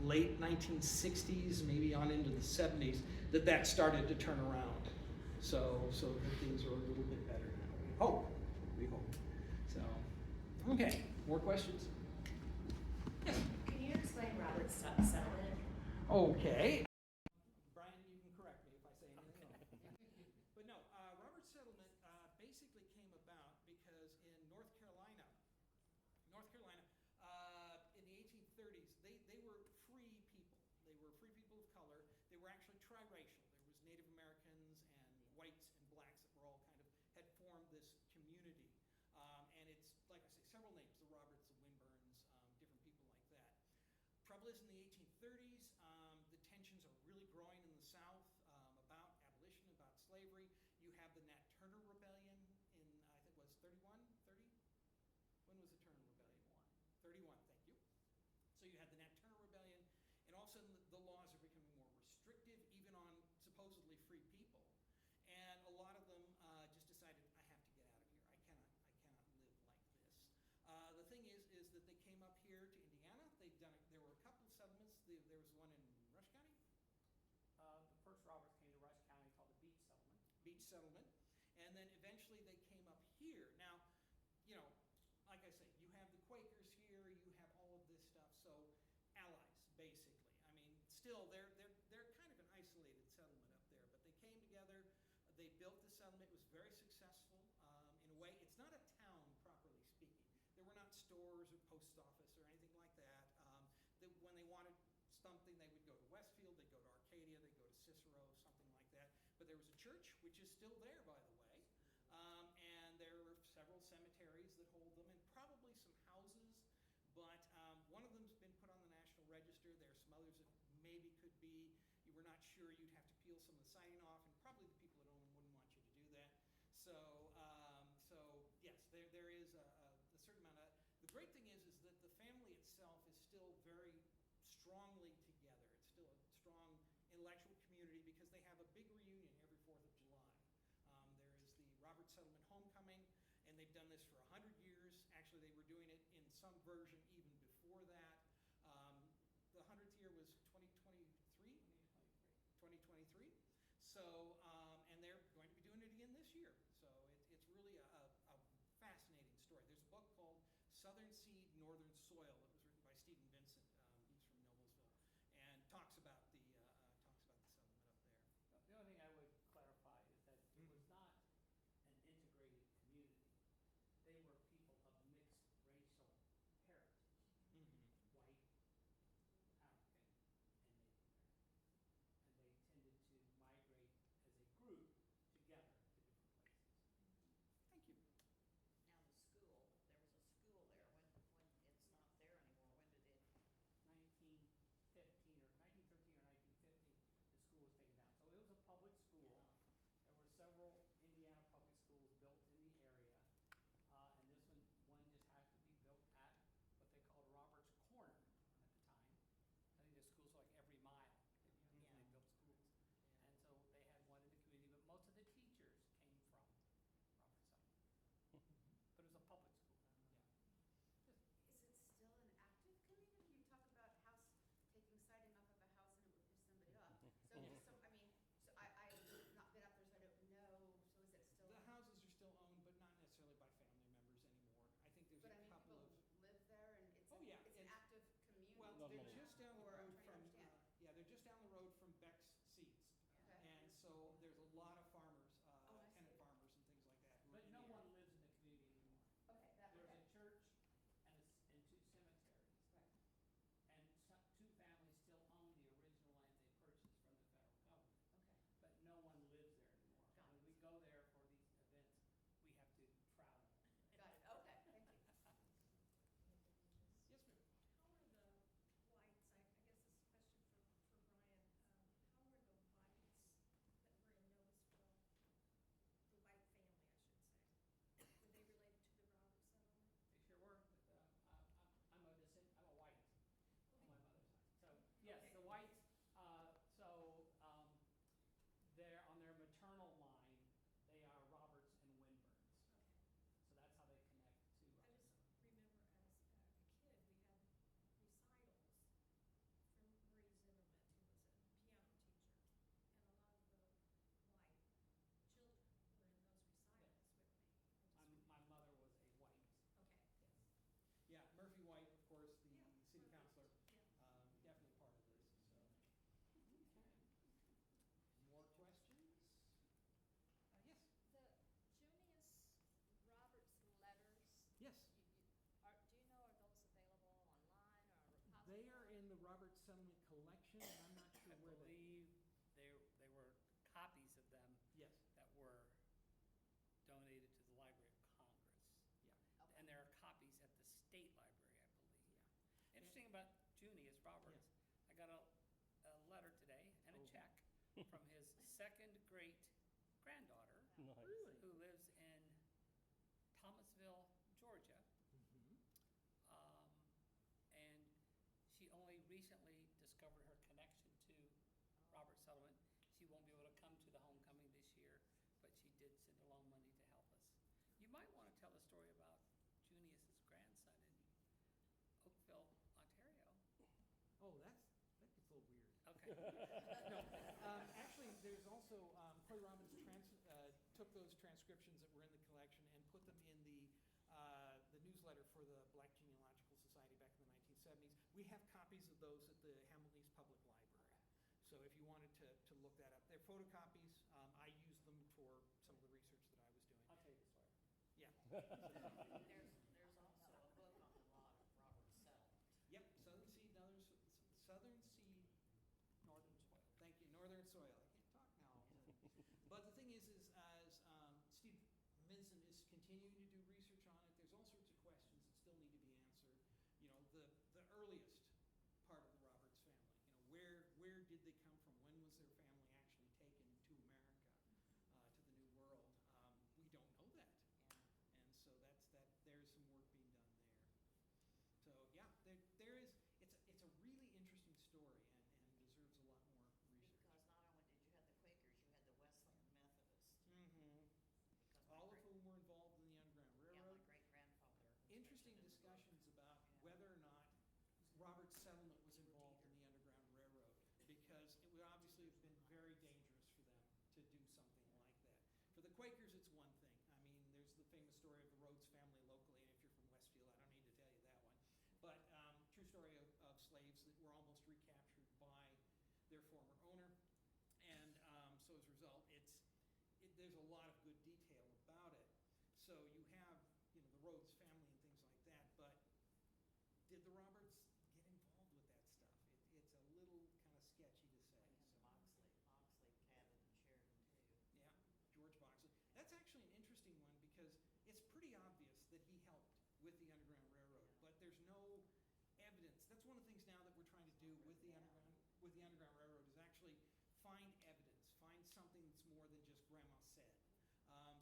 late 1960s, maybe on into the 70s, that started to turn around. So that things are a little bit better now. We hope. So, okay, more questions? Yes. Can you explain Robert's settlement? Okay. Brian, you can correct me if I say anything wrong. But no, Robert's settlement basically came about because in North Carolina, in the 1830s, they were free people. They were free people of color. They were actually triracial. There was Native Americans and whites and blacks that were all kind of had formed this community. And it's, like I say, several names, the Roberts, the Winburns, different people like that. Trouble is, in the 1830s, the tensions are really growing in the South about abolition, about slavery. You have the Nat Turner Rebellion in, I think it was 31, 30? When was the Turner Rebellion won? 31, thank you. So you had the Nat Turner Rebellion, and all of a sudden the laws are becoming more restrictive, even on supposedly free people. And a lot of them just decided, I have to get out of here. I cannot live like this. The thing is that they came up here to Indiana. There were a couple of settlements. There was one in Rush County. The first Roberts came to Rush County called the Beach Settlement. And then eventually they came up here. Now, you know, like I say, you have the Quakers here, you have all of this stuff, so allies, basically. I mean, still, they're kind of an isolated settlement up there, but they came together, they built the settlement, it was very successful in a way. It's not a town, properly speaking. There were not stores or post office or anything like that. When they wanted something, they would go to Westfield, they'd go to Arcadia, they'd go to Cicero, something like that. But there was a church, which is still there, by the way. And there were several cemeteries that hold them, and probably some houses. But one of them's been put on the National Register. There are some others that maybe could be. You were not sure. You'd have to peel some of the siding off, and probably the people that own them wouldn't want you to do that. So yes, there is a certain amount of. The great thing is that the family itself is still very strongly together. It's still a strong intellectual community because they have a big reunion every 4th of July. There is the Roberts Settlement Homecoming, and they've done this for 100 years. Actually, they were doing it in some version even before that. The 100th year was 2023. So, and they're going to be doing it again this year. So it's really a fascinating story. There's a book called Southern Seed, Northern Soil. It was written by Stephen Vincent. He's from Noblesville, and talks about the settlement up there. The only thing I would clarify is that it was not an integrated community. They were people of mixed racial heritage, white, African, and Native American. And they tended to migrate as a group together to different places. Thank you. Now the school, there was a school there, when it's not there anymore, when did it? 1913 or 1950, the school was taken down. So it was a public school. Yeah. There were several Indiana public schools built in the area. And this one just happened to be built at what they called Robert's Corner at the time. I think there's schools like every mile. Yeah. They built schools. And so they had one in the community, but most of the teachers came from Robertson. But it was a public school. Yeah. Is it still an active community? You talk about taking siding off of a house and it would push somebody off. So I've not been up there, so I don't know. So is it still? The houses are still owned, but not necessarily by family members anymore. I think there's But a couple people of. live there and it's, Oh, yeah, it's an it's- active community. Well, they're just down the Or I'm road trying to from. understand. They're just down the road from Beck's Seeds. Okay. And so there's a lot of farmers, Oh, I tenant see. farmers and things like that. who are But in no the area. one lives in the community anymore. Okay, There's okay. a church and two cemeteries. Right. And two families still own the original land they purchased from the federal government. Okay. But no one lives there anymore. Got When it. we go there for these events, we have to travel. Got it. Okay, thank you. Yes, ma'am. How are the whites, I guess this is a question for Brian, how are the whites that were in Noblesville, the white family, I should say, were they related to the Roberts settlement? They sure were, but I'm a descendant, I'm a white on my mother's side. So, yes, Okay. the whites, they're on their maternal line, they are Roberts and Winburns. Okay. So that's how they connect to I Roberts. just remember as a kid, we had recitals from Marie Zimmerman, who was a piano teacher, and a lot of the white children were in those recitals with me. I just My mother was a white. Okay. Yes. Yeah, Murphy White, of course, the Yeah, city Murphy. councilor, Yeah. definitely part of this, so. Okay. More questions? Yes? The Junius Roberts letters. Yes. Do you know, are those available online or a repository? They are in the Roberts Settlement Collection, and I'm not sure I where they. believe they were copies of them Yes, that were donated to the Library of Congress. yeah, Okay. And there are copies at the State Library, I believe. yeah. Interesting about Junius Roberts, I got a letter today and a Oh. check from his second great granddaughter, Really? who lives in Thomasville, Georgia. Mhm. And she only recently discovered her connection to Robert Sullivan. She won't be able to come to the homecoming this year, but she did send along money to help us. You might want to tell the story about Junius's grandson in Oakville, Ontario. Oh, that gets a little weird. Okay. Actually, there's also, Corey Robbins took those transcriptions that were in the collection and put them in the newsletter for the Black Genealogical Society back in the 1970s. We have copies of those at the Hamilton East Public Library. So if you wanted to look that up, they're photocopies. I used them for some of the research that I was doing. I'll tell you the story. Yeah. There's also a book on the lot of Robert Settlement. Yep, Southern Seed, Northern Soil. Thank you, Northern Soil. I can't talk now. But the thing is as Steve Minson is continuing to do research on it, there's all sorts of questions that still need to be answered. You know, the earliest part of the Roberts family, you know, where did they come from? When was their family actually taken to America, to the New World? We don't know that. Yeah. And so there's some work being done there. So yeah, it's a really interesting story and deserves a lot more research. Because not only did you have the Quakers, you had the Wesleyan Methodists. Mm-hmm. Because All of my whom were involved in the Underground Railroad. their former owner. And so as a result, there's a lot of good detail about it. So you have, you know, the Rhodes family and things like that, but did the Roberts get involved with that stuff? It's a little kind of sketchy to say. And So. Boxley cabin in Sheridan too. Yeah, George Boxley. That's actually an interesting one because it's pretty obvious that he helped with the Underground Railroad, but there's no evidence. That's one of the things now that we're trying to do with the Underground Railroad is actually find evidence, find something that's more than just grandma said.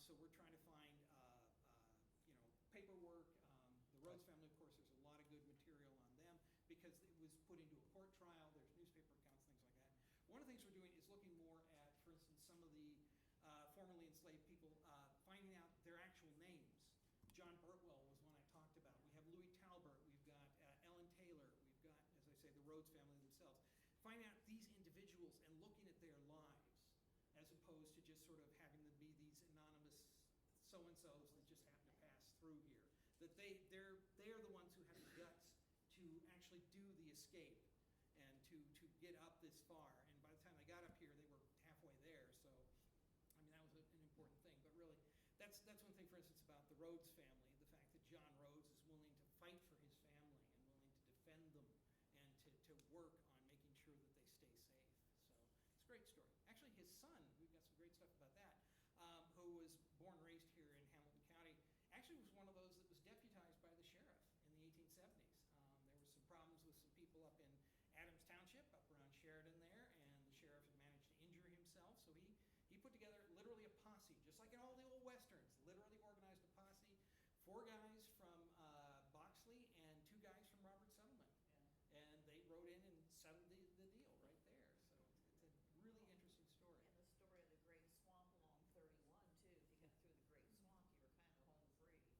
So we're trying to find, you know, paperwork. The Rhodes family, of course, there's a lot of good material on them because it was put into a court trial. There's newspaper accounts, things like that. One of the things we're doing is looking more at, for instance, some of the formerly enslaved people, finding out their actual names. John Burtwell was one I talked about. We have Louis Talbert. We've got Ellen Taylor. We've got, as I say, the Rhodes family themselves. Finding out these individuals and looking at their lives as opposed to just sort of having them be these anonymous so-and-sos that just happen to pass through here. That they're the ones who have the guts to actually do the escape and to get up this far. And by the time they got up here, they were halfway there. So, I mean, that was an important thing. But really, that's one thing, for instance, about the Rhodes family, the fact that John Rhodes is willing to fight for his family and willing to defend them and to work on making sure that they stay safe. So it's a great story. Actually, his son, we've got some great stuff about that, who was born and raised here in Hamilton County, actually was one of those that was deputized by the sheriff in the 1870s. There were some problems with some people up in Adams Township, up around Sheridan there, and the sheriff had managed to injure himself, so he put together literally a posse, just like in all the old westerns, literally organized a posse, 4 guys from Boxley and 2 guys from Robert Settlement. Yeah. And they rode in and settled the deal right there. So it's a really interesting story. And the story of the Great Swamp along 31 too. If you got through the Great Swamp, you were kind of home free.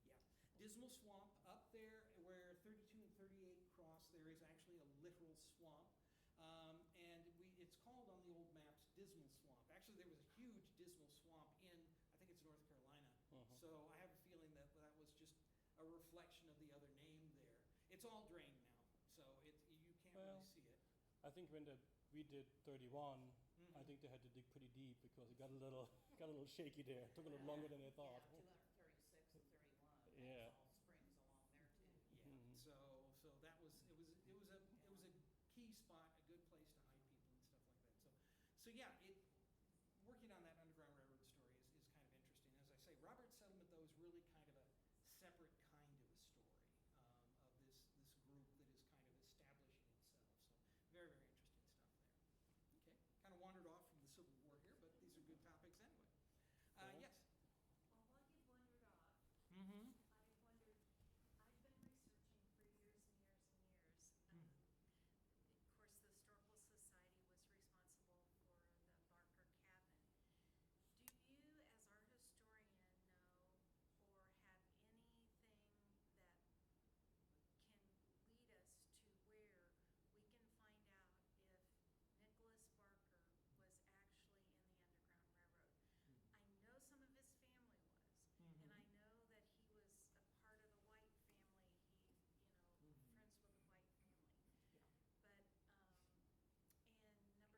Yeah. Dismal Swamp up there where 32 and 38 cross, there is actually a literal swamp. And it's called on the old maps Dismal Swamp. Actually, there was a huge Dismal Swamp in, I think it's North Carolina. So I have a feeling that was just a reflection of the other name there. It's all drained now, so you can't really see it. I think when we did 31, I think they had to dig pretty deep because it got a little shaky there. It took a little longer than they thought. Yeah, 236 and 31. Yeah. That's all springs along there too. Yeah. So that was it was a key spot, a good place to hide people and stuff like that. So yeah, working on that Underground Railroad story is kind of interesting. As I say, Robert Settlement though is really kind of a separate kind of a story of this group that is kind of establishing itself. So very, very interesting stuff there. Okay, kind of wandered off from the Civil War here, but these are good topics anyway. Yes. Well, while you've wandered off, Mm-hmm. I've wondered, I've been researching for years and years and years. Of course, the Historical Society was responsible for the Barker cabin. Do you, as our historian, know or have anything that can lead us to where we can find out if Nicholas Barker was actually in the Underground Railroad? I know some of his family was, and I know that he was a part of the White family. He, friends with the White family.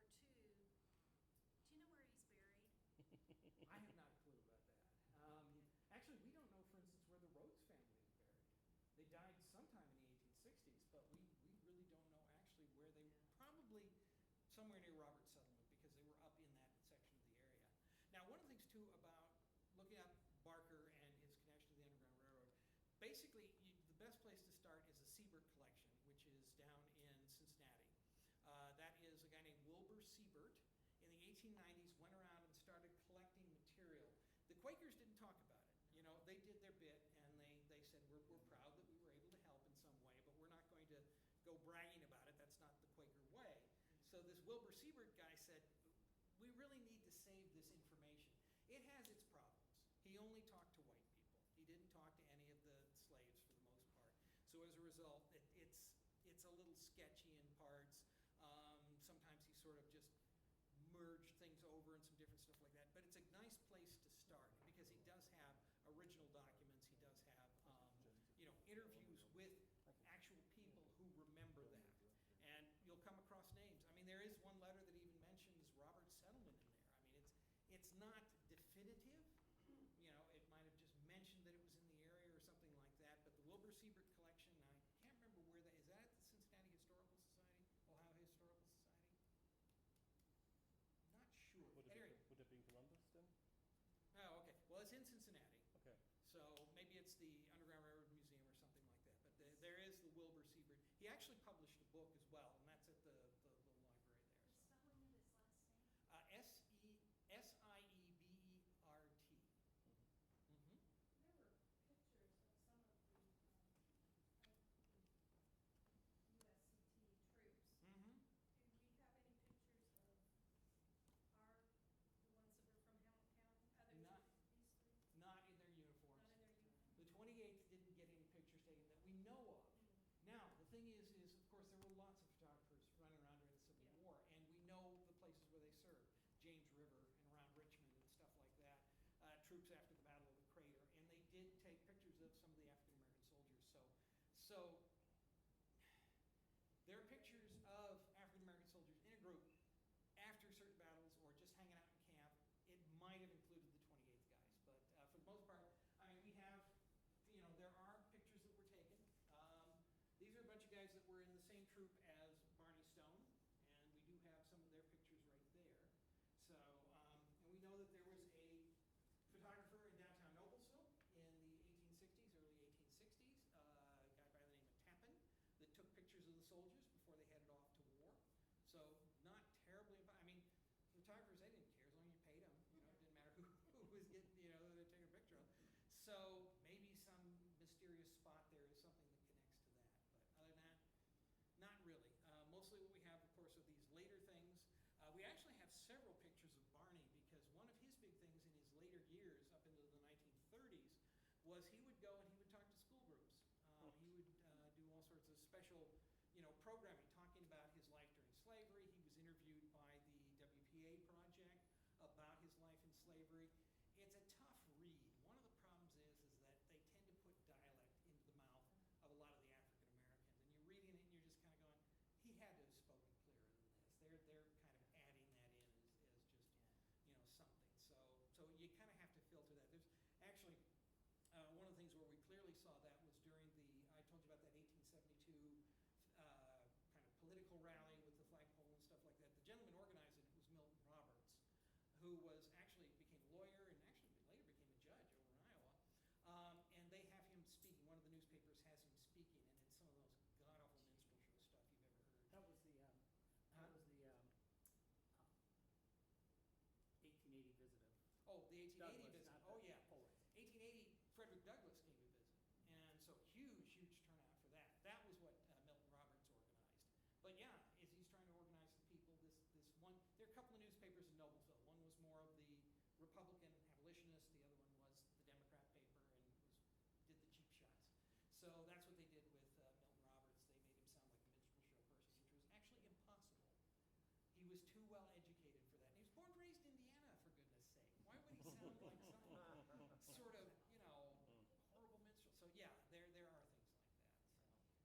Yeah. But, and number 2, do you know where he's buried? I have not a clue about that. Actually, we don't know, for instance, where the Rhodes family is buried. They died sometime in the 1860s, but we really don't know actually where they were. Probably somewhere near Robert Settlement because they were up in that section of the area. Now, one of the things, too, about looking at Barker and his connection to the Underground Railroad, basically, the best place to start is the Siebert collection, which is down in Cincinnati. That is a guy named Wilbur Siebert. In the 1890s, went around and started collecting material. The Quakers didn't talk about it. They did their bit, and they said, we're proud that we were able to help in some way, but we're not going to go bragging about it. That's not the Quaker way. So this Wilbur Siebert guy said, we really need to save this information. It has its problems. He only talked to white people. He didn't talk to any of the slaves for the most part. So as a result, it's a little sketchy in parts. Sometimes he sort of just merged things over and some different stuff like that. But it's a nice place to start because he does have original documents. He does have interviews with actual people who remember that. And you'll come across names. I mean, there is one letter that even It's not definitive. You know, it might have just mentioned that it was in the area or something like that, but the Wilbur Siebert collection, I can't remember where that is. That at the Cincinnati Historical Society? Ohio Historical Society? Not sure. Would Anyway. it be in Columbus then? Oh, okay. Well, it's in Cincinnati. Okay. So maybe it's the Underground Railroad Museum or something like that. But there is the Wilbur Siebert. He actually published a book as well, and that's at the library there. Is So. spelling of his last name? Siebert. Mm-hmm. There were pictures of some of the USCT troops. Mm-hmm. Do we have any pictures of the ones that were from Hamilton County? Other than Not- these three? Not in their uniforms. Not in their uniform? The 28th didn't get any pictures taken that we know of. Now, the thing is of course, there were lots of photographers running around during the Civil Yeah. War, and we know the places where they served. James River and around Richmond and stuff like that. Troops after the Battle of the Crater, and they did take pictures of some of the African American soldiers. So there are pictures of African American soldiers in a group after certain battles or just hanging out in camp. It might have included the 28th guys, but for the most part, I mean, we have, you know, there are pictures that were taken. These are a bunch of guys that were in the same troop as Barney Stone, and we do have some of their pictures right there. So, and we know that there was a photographer in downtown Noblesville in the 1860s, early 1860s, a guy by the name of Tappan, that took pictures of the soldiers before they headed off to war. So not terribly, I mean, photographers, they didn't care as long as you paid them. You know, it didn't matter who was getting, you know, they're taking a picture of. So maybe some mysterious spot there is something that connects to that. But other than that, not really. Mostly what we have, of course, are these later things. We actually have several pictures of Barney because one of his big things in his later years, up into the 1930s, was he would go and he would talk to school groups. He would do all sorts of special, you know, programming, talking about his life during slavery. He was interviewed by the WPA project about his life in slavery. It's a tough read. One of the problems is that they tend to put dialect into the mouth of a lot of the African Americans, and you're reading it and you're just kind of going, he had to have spoken clearer than this. They're kind of adding that in as just, you know, something. So you kind of have to filter that. There's actually one of the things where we clearly saw that was during I told you about that 1872 kind of political rally with the flagpole and stuff like that. The gentleman organizing it was Milton Roberts, who became a lawyer and actually later became a judge over in Iowa. And they have him speaking. One of the newspapers has him speaking, and it's some of those god-awful minstrel show stuff you've ever heard. That was the 1880 visit of Oh, the 1880 Douglas, visit. not Oh, the yeah. poet. 1880, Frederick Douglass came to visit. And so huge turnout for that. That was what Milton Roberts organized. But yeah, as he's trying to organize the people, this one, there are a couple of newspapers in Noblesville. One was more of the Republican abolitionist, the other one was the Democrat paper and did the cheap shots. So that's what they did with Milton Roberts. They made him sound like a minstrel show person, which was actually impossible. He was too well educated for that. And he was born and raised in Indiana, for goodness sake. Why would he sound like some sort of, you know, horrible minstrel? So yeah, there are things like that. So.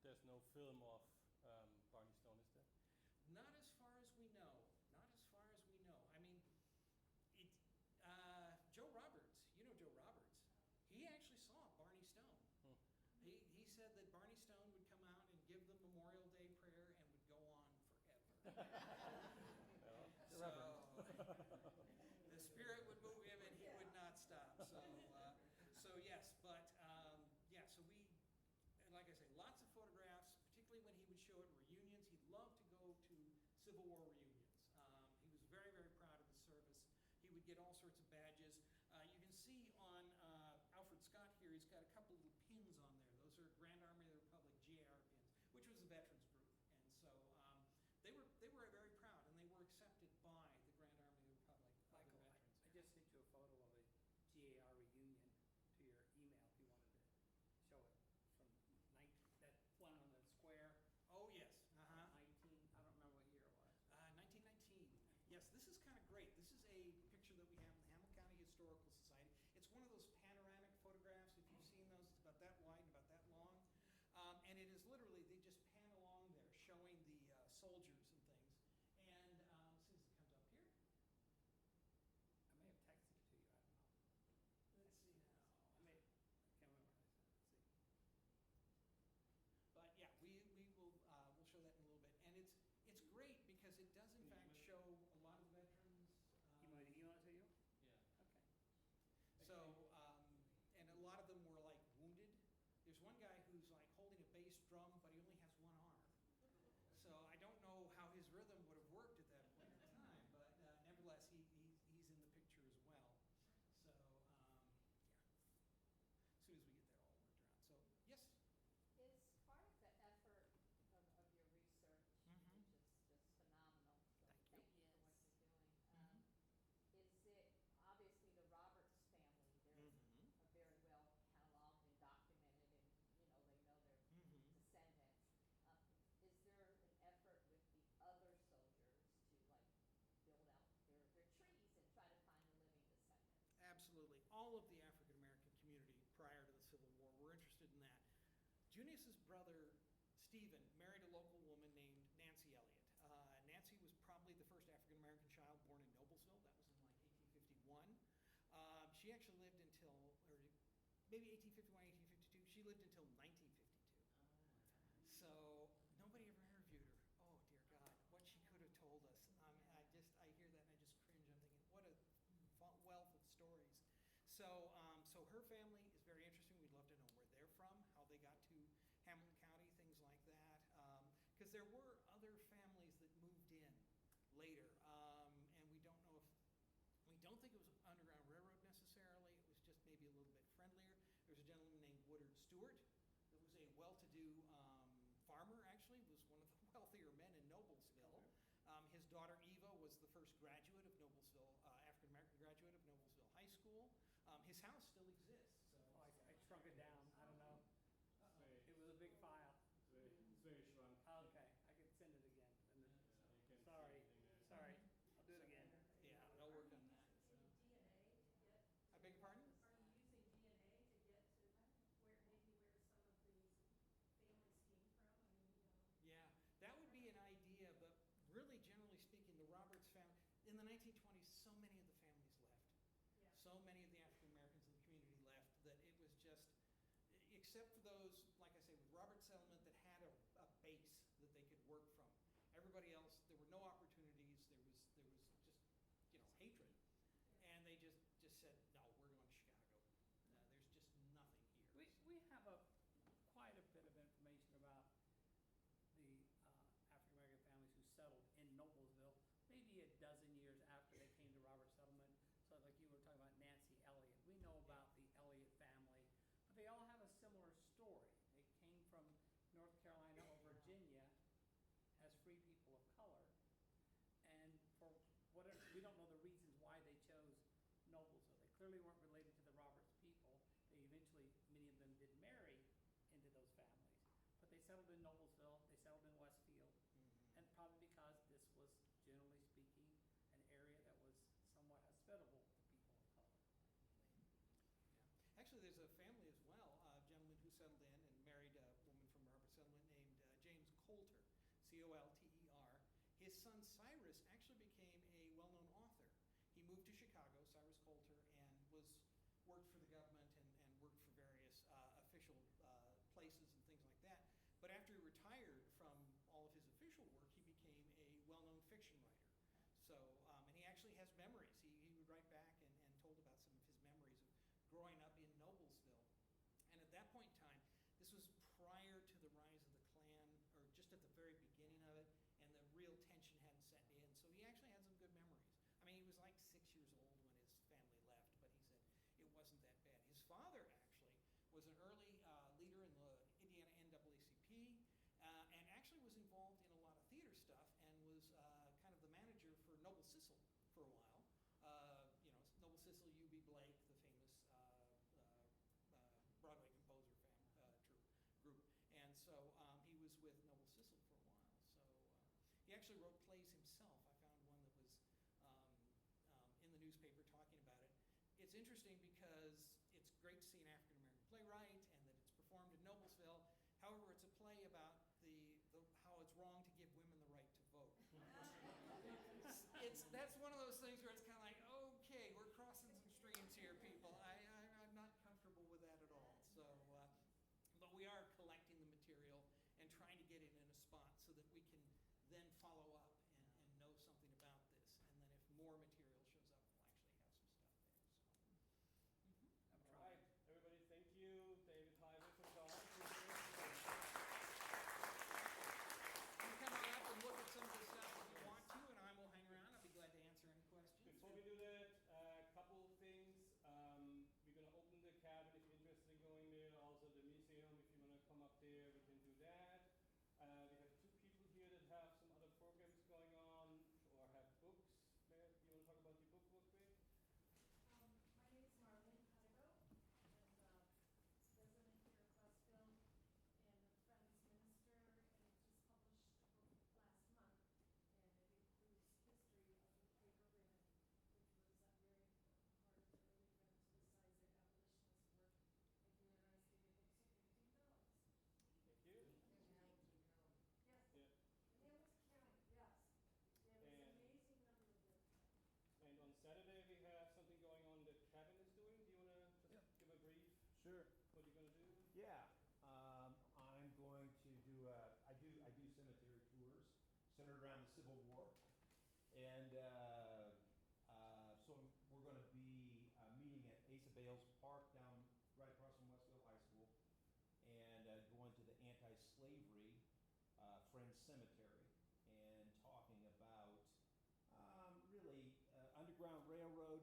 There's no film of Barney Stone, is there? Not as far as we know. Not as far as we know. I mean, Joe Roberts, you know Joe Roberts, he actually saw Barney Stone. He said that Barney Stone would come out and give the Memorial Day prayer and would go on forever. So the spirit would move him and he would not stop. So yes, but yeah, so and like I say, lots of photographs, particularly when he would show at reunions. He loved to go to Civil War reunions. He was very, very proud of his service. He would get all sorts of badges. You can see on Alfred Scott here, he's got a couple little pins on there. Those are Grand Army of the Republic GAR pins, which was a veterans group. And so they were very proud, and they were accepted by the Grand Army of the Republic. Michael, veterans. I just sent you a photo of a GAR reunion to your email if you wanted to show it from that one on the square. Oh, yes. 19, I don't remember what year it was. 1919. Yes, this is kind of great. This is a picture that we have in the Hamilton County Historical Society. It's one of those panoramic photographs. If you've seen those, it's about that wide and about that long. Junius's brother, Stephen, married a local woman named Nancy Elliott. Nancy was probably the first African-American child born in Noblesville. That was in like 1851. She actually lived until, or maybe 1851, 1852. She lived until 1952. So nobody ever interviewed her. Oh dear God, what she could have told us. I hear that and I just cringe. I'm thinking, what a wealth of stories. So her family is very interesting. We'd love to know where they're from, how they got to Hamilton County, things like that. Because there were other families that moved in later, and we don't think it was Underground Railroad necessarily. It was just maybe a little bit friendlier. There was a gentleman named Woodard Stewart that was a well-to-do farmer, actually, was one of the wealthier men in Noblesville. His daughter Eva was the first graduate of Noblesville, African-American graduate of Noblesville High School. His house still exists. So Oh, I shrunk it down, I don't know. Very- It was a big file. It's very shrunk. Okay, I can send it again. And then- You can see Sorry, everything there. sorry, I'll do it again. yeah, they'll work on that. So. DNA to get. I beg your pardon? Are you using DNA to get to where some of these families came from? I mean, Yeah, that would be an idea, but really, generally speaking, the Roberts family, in the 1920s, so many of the families left. yeah. So many of the African Americans in the community left that it was just, except for those, like I say, with Roberts settlement that had a base that they could work from. Everybody else, there were no opportunities. There was just, hatred, and they just said, no, we're going to Chicago. There's just nothing here. We have quite a bit of information about the African American families who settled in Noblesville, maybe a dozen years after they came to Roberts settlement. So like you were talking about Nancy Elliott, we know about the Elliott family, but they all have a similar story. They came from North Carolina or Virginia as free people of color, and for whatever, we don't know the reasons why they chose Noblesville. They clearly weren't related to the Roberts people. They eventually, many of them did marry into those families, but they settled in Noblesville, they settled in Westfield, and probably because this was, generally speaking, an area that was somewhat hospitable to people of color. Yeah. Actually, there's a family as well, a gentleman who settled in and married a woman from Roberts settlement named James Coulter, Colter. His son Cyrus actually became a well-known author. He moved to Chicago, Cyrus Coulter, and worked for the government and worked for various official places and things like that. But after he retired from all of his official work, he became a well-known fiction writer. So, and he actually has memories. He would write back and told about some of his memories of growing up in Noblesville. And at that point in time, this was prior to the rise of the Klan, or just at the very beginning of it, and the real tension hadn't set in. So he actually had some good memories. I mean, he was like 6 years old when his family left, but he said it wasn't that bad. His father actually was an early leader in the Indiana NAACP, and actually was involved in a lot of theater stuff, and was kind of the manager for Noble Sissel for a while. Noble Sissel, U.B. Blake, the famous Broadway composer group. And so he was with Noble Sissel for a while. So he actually wrote plays himself. I found one that was in the newspaper talking about it. It's interesting because it's great to see an African American playwright and that it's performed in Noblesville. However, it's a play about how it's wrong to give women the right to vote. That's one of those things where it's kind of like, okay, we're crossing some streams here, people. I'm not comfortable with that at all. So, but we are collecting the material and trying to get it in a spot so that we can then follow up and know something about this. And then if more material shows up, we'll actually have some stuff there. So, I'm All trying. right, everybody, thank you, David, Heighway, for John. You come on up and look at some of this stuff if you want to, and I will hang around. I'll be glad to answer any questions. Before we do that, a couple of things. We're going to open the cabin if you're interested in going there. Also, the museum, if you want to So we're gonna be meeting at Asa Bales Park down right across from Westfield High School, and going to the anti-slavery Friends Cemetery and talking about really Underground Railroad,